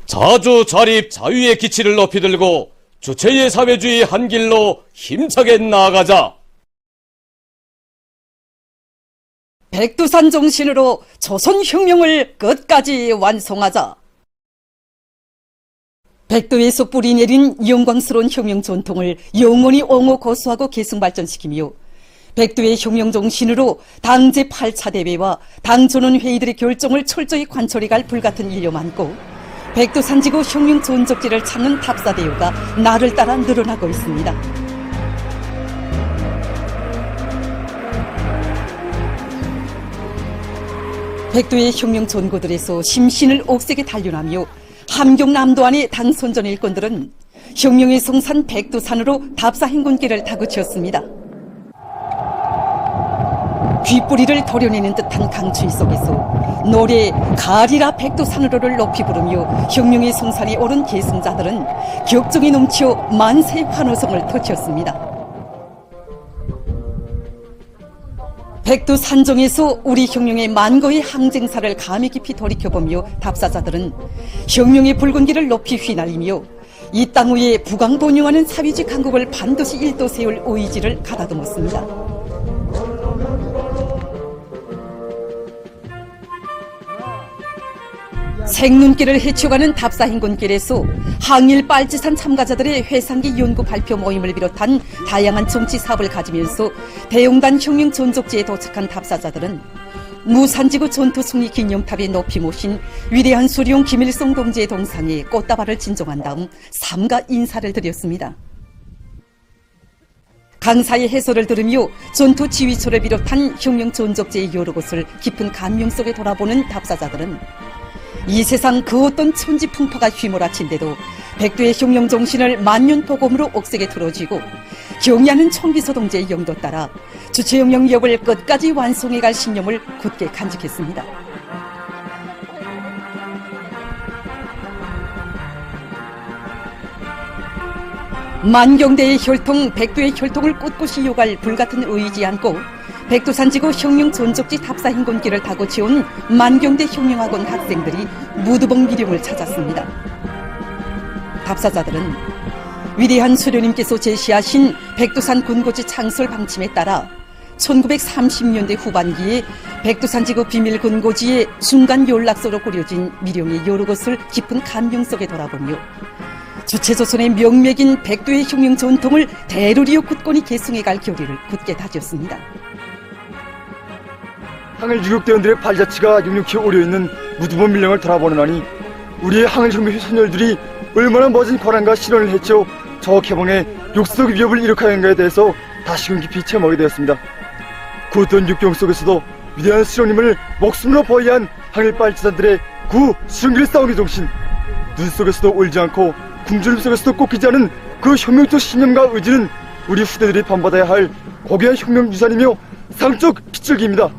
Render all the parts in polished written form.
자주 자립 자유의 기치를 높이 들고 주체의 사회주의 한 길로 힘차게 나아가자. 백두산 정신으로 조선혁명을 끝까지 완성하자. 백두에서 뿌리 내린 영광스러운 혁명 전통을 영원히 옹호 고수하고 계승 발전시키며 백두의 혁명 정신으로 당 제8차 대회와 당 전원 회의들의 결정을 철저히 관철해갈 불같은 일념 안고 백두산지구 혁명 전적지를 찾는 답사대우가 날을 따라 늘어나고 있습니다. 백두의 혁명 전고들에서 심신을 옥색에 단련하며 함경남도 안의 당 선전 일꾼들은 혁명의 성산 백두산으로 답사 행군길을 다그치었습니다. 귓뿌리를 도려내는 듯한 강추위 속에서 노래 가리라 백두산으로를 높이 부르며 혁명의 성산에 오른 계승자들은 격정이 넘쳐 만세 환호성을 터치었습니다. 백두산정에서 우리 혁명의 만거의 항쟁사를 감히 깊이 돌이켜보며 답사자들은 혁명의 붉은 길을 높이 휘날리며 이 땅 위에 부강본영하는 사회주의 강국을 반드시 일도 세울 의지를 가다듬었습니다. 생눈길을 헤쳐가는 답사행군길에서 항일 빨치산 참가자들의 회상기 연구 발표 모임을 비롯한 다양한 정치 사업을 가지면서 대용단 혁명 전적지에 도착한 답사자들은 무산지구 전투 승리 기념탑에 높이 모신 위대한 수령 김일성 동지의 동상에 꽃다발을 진정한 다음 삼가 인사를 드렸습니다. 강사의 해설을 들으며 전투 지휘소를 비롯한 혁명 전적지의 여러 곳을 깊은 감명 속에 돌아보는 답사자들은 이 세상 그 어떤 천지 풍파가 휘몰아친데도 백두의 혁명 정신을 만년 복음으로 옥색에 틀어쥐고 경의하는 총비서 동지의 영도 따라 주체혁명 기업을 끝까지 완성해갈 신념을 굳게 간직했습니다. 만경대의 혈통, 백두의 혈통을 꿋꿋이 이어갈 불같은 의지 안고 백두산지구 혁명 전적지 답사행군길을 타고 치온 만경대 혁명학원 학생들이 무두봉 미령을 찾았습니다. 답사자들은 위대한 수료님께서 제시하신 백두산 군고지 창설 방침에 따라 1930년대 후반기에 백두산지구 비밀 군고지의 순간 연락소로 꾸려진 미령의 여러 것을 깊은 감명 속에 돌아보며 주체조선의 명맥인 백두의 혁명 전통을 대로리어 굳건히 계승해갈 결의를 굳게 다졌습니다. 항일 유격대원들의 발자취가 눅눅히 오려있는 무두본 밀령을 돌아보느라니 우리의 항일혁명 선열들이 얼마나 멋진 권한과 실언을 했죠. 저 개봉에 욕석 위협을 일으켰는가에 대해서 다시금 깊이 체험하게 되었습니다. 그 어떤 육경 속에서도 위대한 수령님을 목숨으로 보위한 항일빨치산들의 구 수령길 싸움의 정신, 눈 속에서도 울지 않고 궁주름 속에서도 꺾이지 않은 그 혁명적 신념과 의지는 우리 후대들이 본받아야 할 고귀한 혁명 유산이며 상적 피줄기입니다.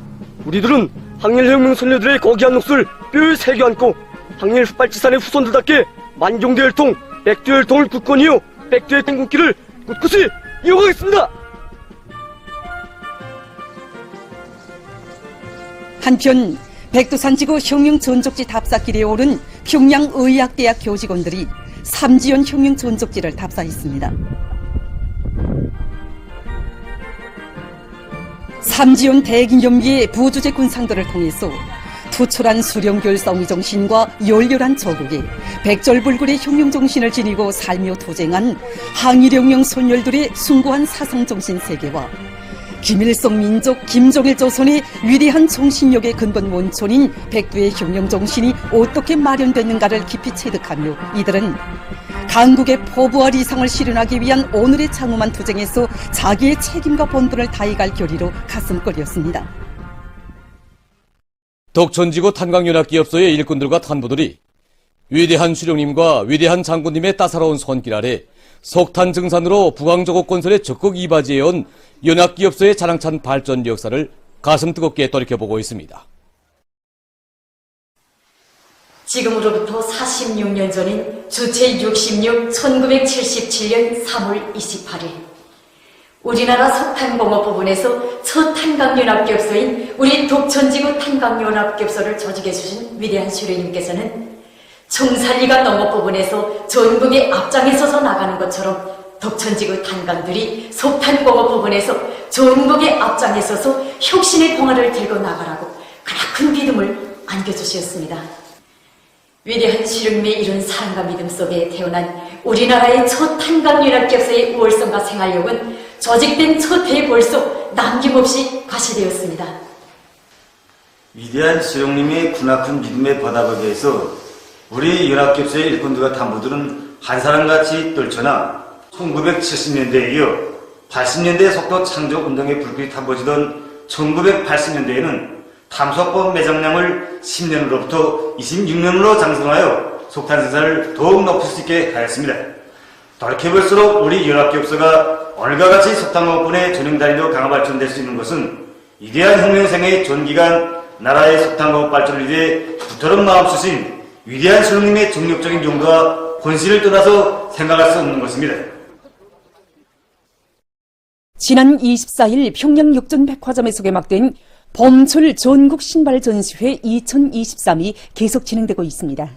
우리들은 항일혁명 선녀들의 거기한 몫을 뼈에 새겨 안고 항일 빨치산의 후손들답게 만경대 혈통, 백두 혈통을 굳건히 이어 백두의 행군길을 꿋꿋이 이어가겠습니다. 한편 백두산지구 혁명 전적지 답사길에 오른 평양의학대학 교직원들이 삼지연 혁명 전적지를 답사했습니다. 삼지연 대기념기의 부주제 군상들을 통해서 투철한 수령결성의 정신과 열렬한 저국에 백절불굴의 혁명 정신을 지니고 살며 투쟁한 항일혁명 선열들의 숭고한 사상정신 세계와 김일성 민족 김정일 조선의 위대한 정신력의 근본 원천인 백두의 혁명 정신이 어떻게 마련됐는가를 깊이 체득하며 이들은 강국의 포부와 리상을 실현하기 위한 오늘의 장엄한 투쟁에서 자기의 책임과 본분을 다해갈 결의로 가슴거리였습니다. 독천지구 탄광연합기업소의 일꾼들과 탄부들이 위대한 수령님과 위대한 장군님의 따사로운 손길 아래 석탄 증산으로 부강조국 건설에 적극 이바지해온 연합기업소의 자랑찬 발전 역사를 가슴 뜨겁게 돌이켜보고 있습니다. 지금으로부터 46년 전인 주체 66 1977년 3월 28일 우리나라 석탄공업 부분에서 첫 탄광연합기업소인 우리 독천지구 탄광연합기업소를 조직해 주신 위대한 수령님께서는 총살리가 농업 부분에서 전국에 앞장에 서서 나가는 것처럼 덕천지구 탄광들이 석탄공업 부분에서 전국에 앞장에 서서 혁신의 봉화를 들고 나가라고 크나큰 믿음을 안겨주셨습니다. 위대한 실용에 이룬 사랑과 믿음 속에 태어난 우리나라의 첫 탄광윤합기업소의 우월성과 생활력은 조직된 첫 해에 벌써 남김없이 과시되었습니다. 위대한 수령님의 크나큰 믿음의 보답하기위해서 우리 연합기업소의 일꾼들과 간부들은 한 사람같이 떨쳐나 1970년대에 이어 80년대 속도 창조운동의 불길이 타버지던 1980년대에는 탐소법 매장량을 10년으로부터 26년으로 장성하여 석탄 생산을 더욱 높일 수 있게 하였습니다. 돌이켜볼수록 우리 연합기업소가 오늘과 같이 석탄공업분의 전형단위로 강화 발전될 수 있는 것은 위대한 혁명생의 전기간 나라의 석탄공업 발전을 위해 두터운 마음쓰신 위대한 수령님의 정력적인 용도와 권신을 떠나서 생각할 수 없는 것입니다. 지난 24일 평양 육전백화점에서 개막된 봄철 전국 신발 전시회 2023이 계속 진행되고 있습니다.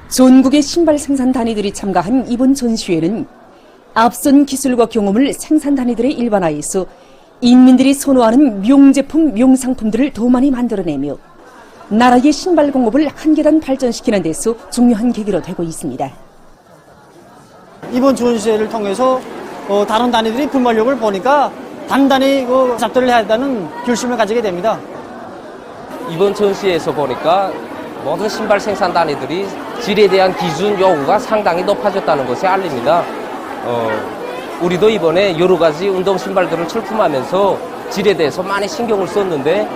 전국의 신발 생산 단위들이 참가한 이번 전시회는 앞선 기술과 경험을 생산 단위들의 일반화해서 인민들이 선호하는 명제품, 명상품들을 더 많이 만들어내며 나라의 신발 공업을 한 계단 발전시키는 데서 중요한 계기로 되고 있습니다. 이번 전시회를 통해서 다른 단위들이 분발력을 보니까 단단히 작전을 해야 한다는 결심을 가지게 됩니다. 이번 전시회에서 보니까 모든 신발 생산 단위들이 질에 대한 기준 요구가 상당히 높아졌다는 것이 알립니다. 우리도 이번에 여러 가지 운동 신발들을 출품하면서 질에 대해서 많이 신경을 썼는데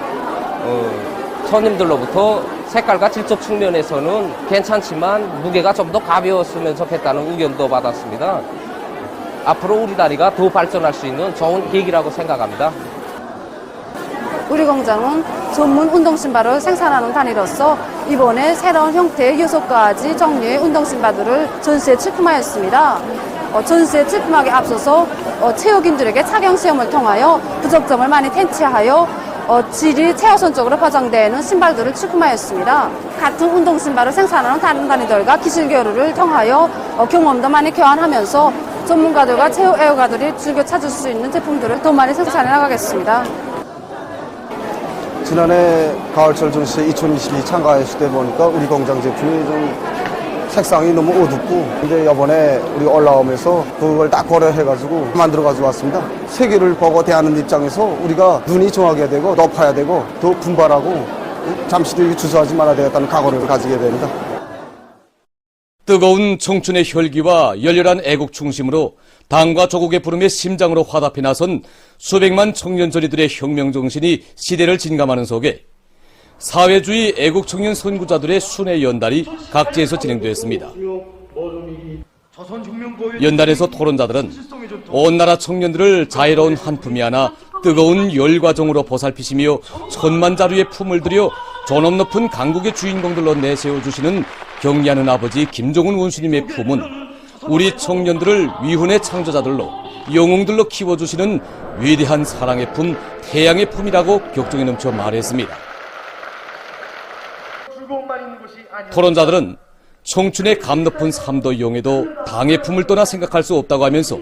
손님들로부터 색깔과 질적 측면에서는 괜찮지만 무게가 좀 더 가벼웠으면 좋겠다는 의견도 받았습니다. 앞으로 우리 다리가 더 발전할 수 있는 좋은 계기라고 생각합니다. 우리 공장은 전문 운동신발을 생산하는 단위로서 이번에 새로운 형태의 6가지 종류의 운동신발들을 전시에 출품하였습니다. 전시에 출품하기에 앞서서 체육인들에게 착용 시험을 통하여 부적점을 많이 텐치하여 질이 최우선적으로 보장되는 신발들을 출품하였습니다. 같은 운동신발을 생산하는 다른 단위들과 기술 교류를 통하여 경험도 많이 교환하면서 전문가들과 체육 애호가들이 즐겨 찾을 수 있는 제품들을 더 많이 생산해 나가겠습니다. 지난해 가을철 전시회 2022 참가했을 때 보니까 우리 공장 제품이 좀 색상이 너무 어둡고 근데 이번에 우리 올라오면서 그걸 딱 고려해가지고 만들어가지고 왔습니다. 세계를 보고 대하는 입장에서 우리가 눈이 정하게 되고 높아야 되고 더 분발하고 잠시도 주저하지 말아야 되겠다는 각오를 가지게 됩니다. 뜨거운 청춘의 혈기와 열렬한 애국 중심으로 당과 조국의 부름에 심장으로 화답해 나선 수백만 청년 저리들의 혁명 정신이 시대를 진감하는 속에 사회주의 애국 청년 선구자들의 순회 연달이 각지에서 진행됐습니다. 연달에서 토론자들은 온 나라 청년들을 자애로운 한품이 하나 뜨거운 열과정으로 보살피시며 천만자루의 품을 들여 존엄 높은 강국의 주인공들로 내세워주시는 경리하는 아버지 김정은 원수님의 품은 우리 청년들을 위훈의 창조자들로 영웅들로 키워주시는 위대한 사랑의 품, 태양의 품이라고 격정에 넘쳐 말했습니다. 토론자들은 청춘의 감 높은 삶도 용에도 당의 품을 떠나 생각할 수 없다고 하면서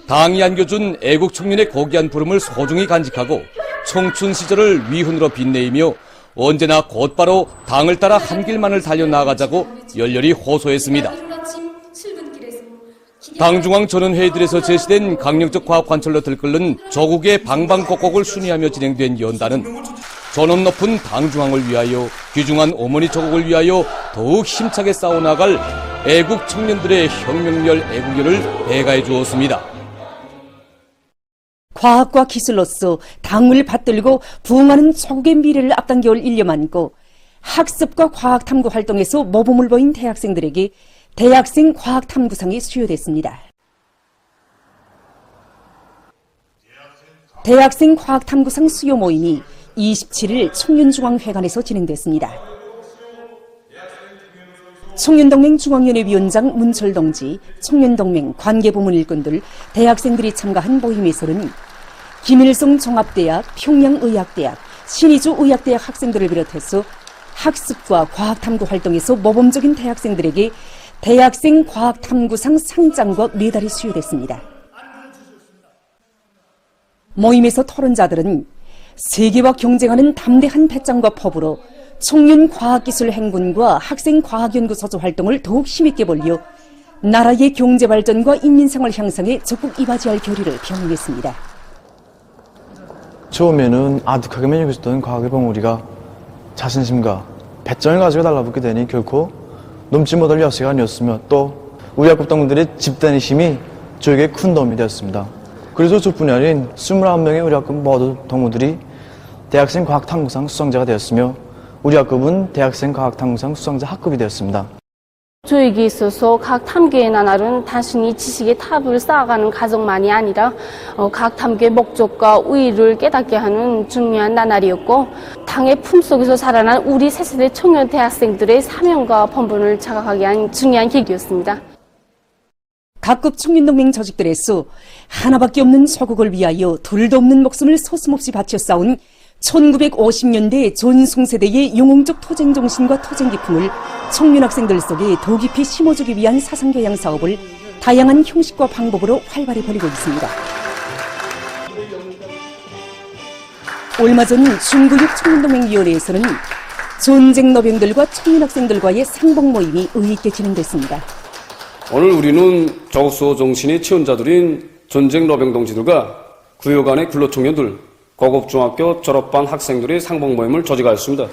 당이 안겨준 애국 청년의 고귀한 부름을 소중히 간직하고 청춘 시절을 위훈으로 빛내이며 언제나 곧바로 당을 따라 한 길만을 달려나가자고 열렬히 호소했습니다. 당중앙 전원회의들에서 제시된 강령적 과학 관철로 들끓는 조국의 방방곡곡을 순위하며 진행된 연단은 존엄 높은 당중앙을 위하여 귀중한 어머니 조국을 위하여 더욱 힘차게 싸워나갈 애국 청년들의 혁명열 애국열을 배가해 주었습니다. 과학과 기술로서 당을 받들고 부흥하는 조국의 미래를 앞당겨올 일념 안고 학습과 과학 탐구 활동에서 모범을 보인 대학생들에게 대학생 과학 탐구상이 수여됐습니다. 대학생 과학 탐구상 수여 모임이 27일 청년중앙회관에서 진행됐습니다. 청년동맹 중앙위원회 위원장 문철 동지, 청년동맹 관계부문 일꾼들, 대학생들이 참가한 모임에서는 김일성 종합대학, 평양의학대학, 신의주 의학대학 학생들을 비롯해서 학습과 과학탐구 활동에서 모범적인 대학생들에게 대학생 과학탐구상 상장과 메달이 수여됐습니다. 모임에서 토론자들은 세계와 경쟁하는 담대한 배짱과 포부로 청년 과학기술 행군과 학생 과학연구소조 활동을 더욱 힘있게 벌려 나라의 경제 발전과 인민생활 향상에 적극 이바지할 결의를 표명했습니다. 처음에는 아득하게만 여기서 있던 과학의 봉우리가 자신심과 배짱을 가지고 달라붙게 되니 결코 넘지 못할 여세가 아니었으며 또 우리 학급 동문들의 집단의 힘이 저에게 큰 도움이 되었습니다. 그래서 저뿐이 아닌 21명의 우리 학급 모두 동무들이 대학생 과학탐구상 수상자가 되었으며 우리 학급은 대학생 과학탐구상 수상자 학급이 되었습니다. 저에게 있어서 각 탐구의 나날은 단순히 지식의 탑을 쌓아가는 과정만이 아니라 각 탐구의 목적과 의의를 깨닫게 하는 중요한 나날이었고 당의 품속에서 자라난 우리 새세대 청년 대학생들의 사명과 본분을 자각하게 한 중요한 계기였습니다. 각급 청년동맹 조직들에서 하나밖에 없는 조국을 위하여 둘도 없는 목숨을 서슴없이 바쳐 싸운 1950년대 전승세대의 영웅적 토쟁 정신과 토쟁 기품을 청년 학생들 속에 더 깊이 심어주기 위한 사상교양 사업을 다양한 형식과 방법으로 활발히 벌이고 있습니다. 얼마 전 중구육 청년동맹위원회에서는 전쟁 노병들과 청년 학생들과의 상봉 모임이 의의있게 진행됐습니다. 오늘 우리는 조국수호 정신의 체험자들인 전쟁 노병 동지들과 구역안의 근로청년들, 고급중학교 졸업반 학생들의 상봉 모임을 조직하였습니다.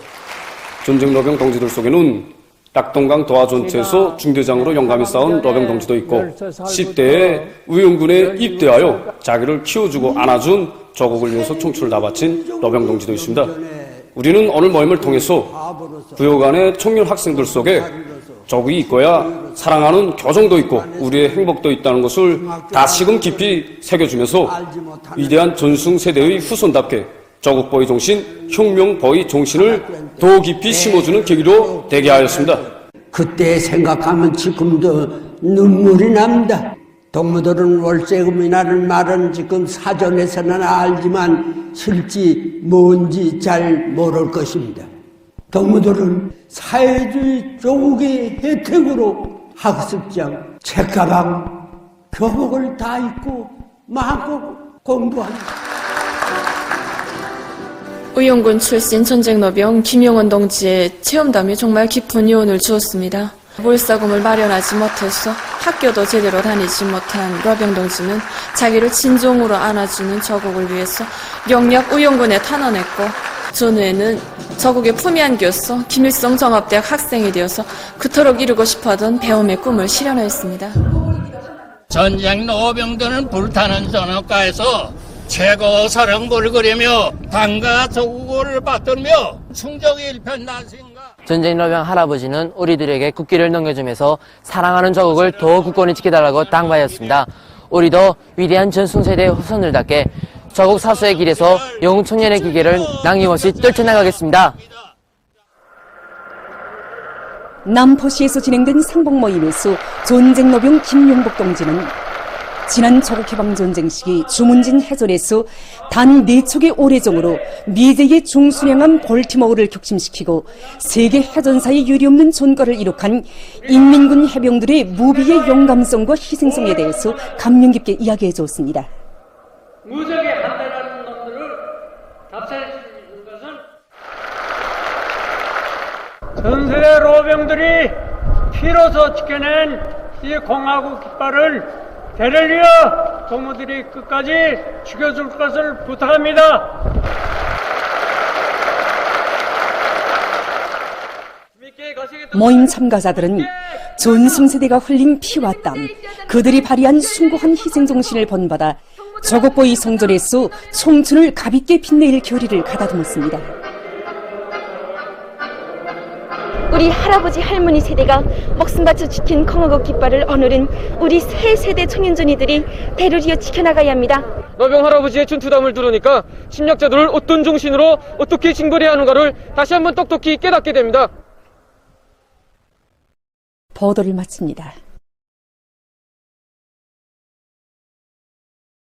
전쟁 노병 동지들 속에는 낙동강 도하전투에서 중대장으로 용감히 싸운 노병 동지도 있고 10대에 의용군에 입대하여 자기를 키워주고 안아준 조국을 위해서 청춘을 다 바친 노병 동지도 있습니다. 우리는 오늘 모임을 통해서 구역안의 청년 학생들 속에 조국이 있고야 사랑하는 교정도 있고 우리의 행복도 있다는 것을 다시금 깊이 새겨주면서 위대한 전승세대의 후손답게 조국보위 정신, 혁명보위 정신을 더 깊이 심어주는 계기로 되게 하였습니다. 그때 생각하면 지금도 눈물이 납니다. 동무들은 월세금이라는 말은 지금 사전에서는 알지만 실제 뭔지 잘 모를 것입니다. 동무들은 사회주의 조국의 혜택으로 학습장, 책가방, 교복을 다 입고 마음껏 공부합니다. 의용군 출신 전쟁노병 김용원 동지의 체험담이 정말 깊은 여운을 주었습니다. 몰사금을 마련하지 못해서 학교도 제대로 다니지 못한 노병 동지는 자기를 진정으로 안아주는 조국을 위해서 영역 의용군에 탄원했고 전후에는 조국의 품위 안겨서 김일성 종합대학 학생이 되어서 그토록 이루고 싶어하던 배움의 꿈을 실현하였습니다. 전쟁 노병들은 불타는 전업가에서 최고 사령부를 그리며 당과 조국을 받들며 충정의 일편단심과 전쟁 노병 할아버지는 우리들에게 국기를 넘겨주면서 사랑하는 조국을 더 굳건히 지켜달라고 당부하였습니다. 우리도 위대한 전승세대의 후손들답게 조국 사수의 길에서 영웅 청년의 기계를 낭임없이 떨쳐나가겠습니다. 남포시에서 진행된 상봉 모임에서 전쟁노병 김용복 동지는 지난 조국해방전쟁 시기 주문진 해전에서 단 4척의 오래정으로 미제의 중순양함 볼티모어를 격침시키고 세계 해전사에 유례없는 전과를 이룩한 인민군 해병들의 무비의 용감성과 희생성에 대해서 감명 깊게 이야기해 주었습니다. 무적의 한대라는 놈들을 답사해 주는 것은 전세대 로병들이 피로서 지켜낸 이 공화국 깃발을 대를 이어 동무들이 끝까지 지켜줄 것을 부탁합니다. 모임 참가자들은 전승세대가 흘린 피와 땀, 그들이 발휘한 숭고한 희생정신을 본받아 조국보위 성전에서 청춘을 가볍게 빛내일 결의를 가다듬었습니다. 우리 할아버지 할머니 세대가 목숨 바쳐 지킨 공화국 깃발을 오늘은 우리 새 세대 청년전이들이 대를 이어 지켜나가야 합니다. 노병 할아버지의 전투담을 들으니까 침략자들을 어떤 정신으로 어떻게 징벌해야 하는가를 다시 한번 똑똑히 깨닫게 됩니다. 보도를 마칩니다.